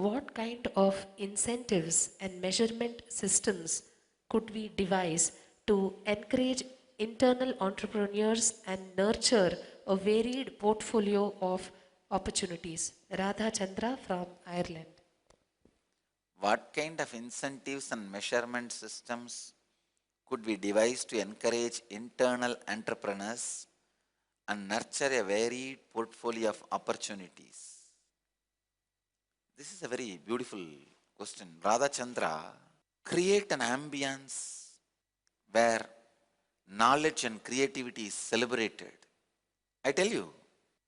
what kind of incentives and measurement systems could we devise to encourage internal entrepreneurs and nurture a varied portfolio of opportunities? Radha Chandra from Ireland. What kind of incentives and measurement systems could be devised to encourage internal entrepreneurs and nurture a varied portfolio of opportunities? This is a very beautiful question. Radha Chandra, create an ambience where knowledge and creativity is celebrated. I tell you,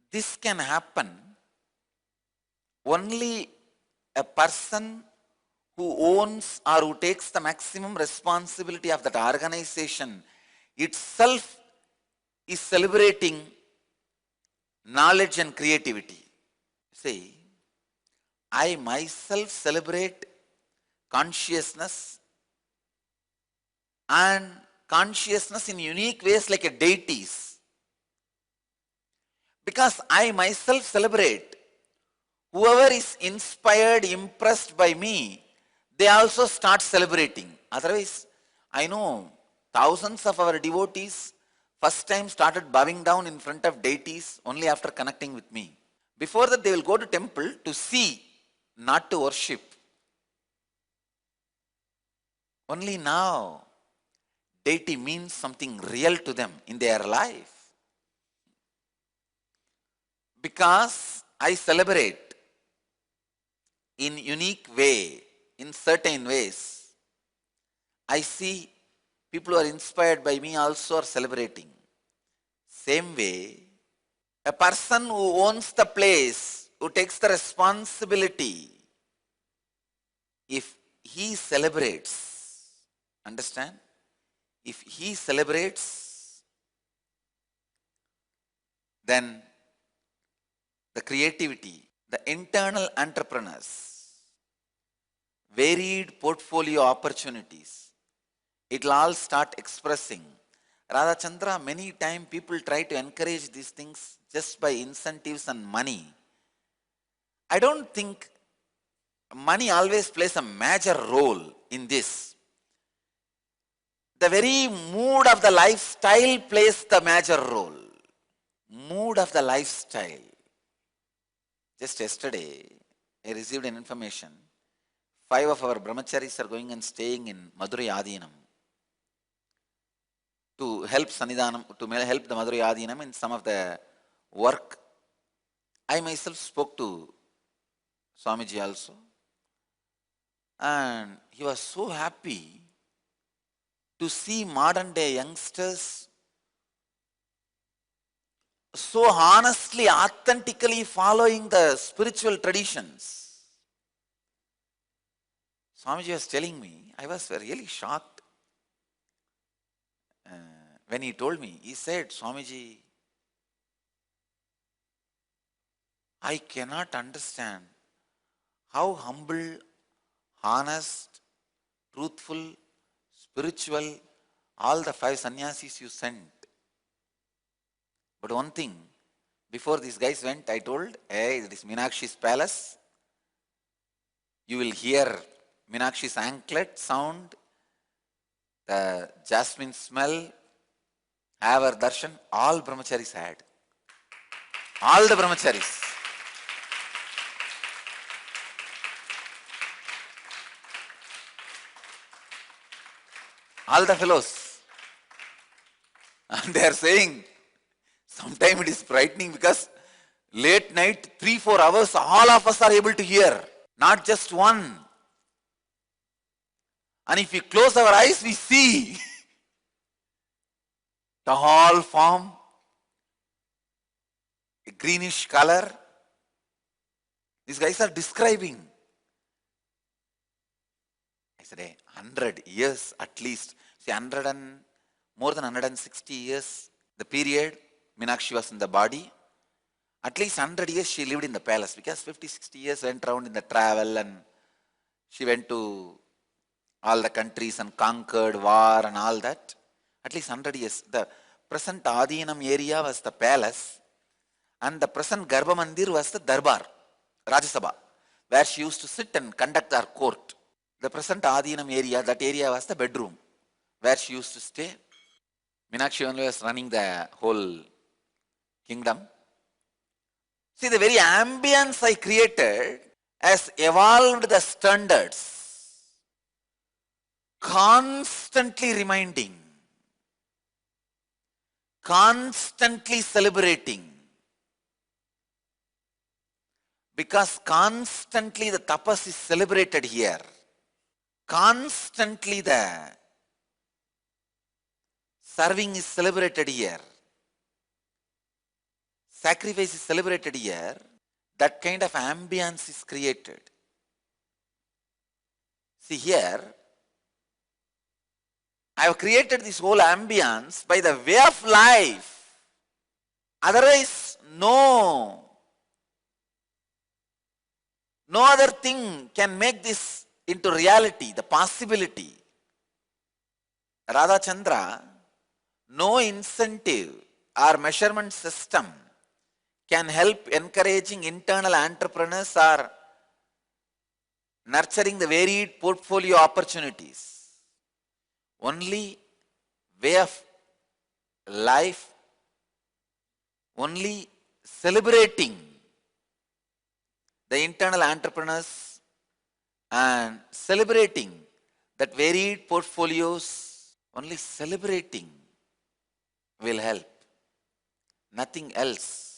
this can happen only a person who owns or who takes the maximum responsibility of that organization itself is celebrating knowledge and creativity. See, I myself celebrate consciousness and consciousness in unique ways like a deities. Because I myself celebrate whoever is inspired, impressed by me, they also start celebrating. Otherwise, I know thousands of our devotees first time started bowing down in front of deities only after connecting with me. Before that, they will go to temple to see, not to worship. Only now, deity means something real to them in their life. Because I celebrate in unique way, in certain ways, I see people who are inspired by me also are celebrating. Same way, a person who owns the place, who takes the responsibility, if he celebrates, understand? If he celebrates, then the creativity, the internal entrepreneurs, varied portfolio opportunities, it will all start expressing. Radha Chandra, many times people try to encourage these things just by incentives and money. I don't think money always plays a major role in this. The very mood of the lifestyle plays the major role. Mood of the lifestyle. Just yesterday, I received an information. 5 of our brahmacharis are going and staying in Madurai Adinam to help Sannidhanam, to help the Madurai Adinam in some of the work. I myself spoke to Swamiji also, and he was so happy to see modern day youngsters so honestly, authentically following the spiritual traditions. Swamiji was telling me, I was really shocked when he told me. He said, Swamiji, I cannot understand how humble, honest, truthful, spiritual, all the 5 sannyasis you sent. But one thing, before these guys went, I told, hey, it is Meenakshi's palace. You will hear Meenakshi's anklet sound, the jasmine smell, have our darshan. All brahmacharis had. All the brahmacharis. All the fellows. And they are saying, sometimes it is frightening because late night, 3-4 hours, all of us are able to hear. Not just one. And if we close our eyes, we see the whole form, a greenish color. These guys are describing. I said, hey, 100 years at least. See, more than 160 years, the period Meenakshi was in the body. At least 100 years she lived in the palace, because 50-60 years went around in the travel, and she went to all the countries and conquered war and all that. At least 100 years. The present Adinam area was the palace, and the present Garbha Mandir was the Darbar, Rajya Sabha. where she used to sit and conduct her court. The present Adinam area, that area was the bedroom where she used to stay. Meenakshi only was running the whole kingdom. See, the very ambience I created has evolved the standards, constantly reminding, constantly celebrating. Because constantly the tapas is celebrated here. Constantly the serving is celebrated here. Sacrifice is celebrated here. That kind of ambience is created. See here, I have created this whole ambience by the way of life. Otherwise, no other thing can make this into reality, the possibility. Radha Chandra, no incentive or measurement system can help encouraging internal entrepreneurs or nurturing the varied portfolio opportunities. Only way of life, only celebrating the internal entrepreneurs and celebrating that varied portfolios, only celebrating will help. Nothing else.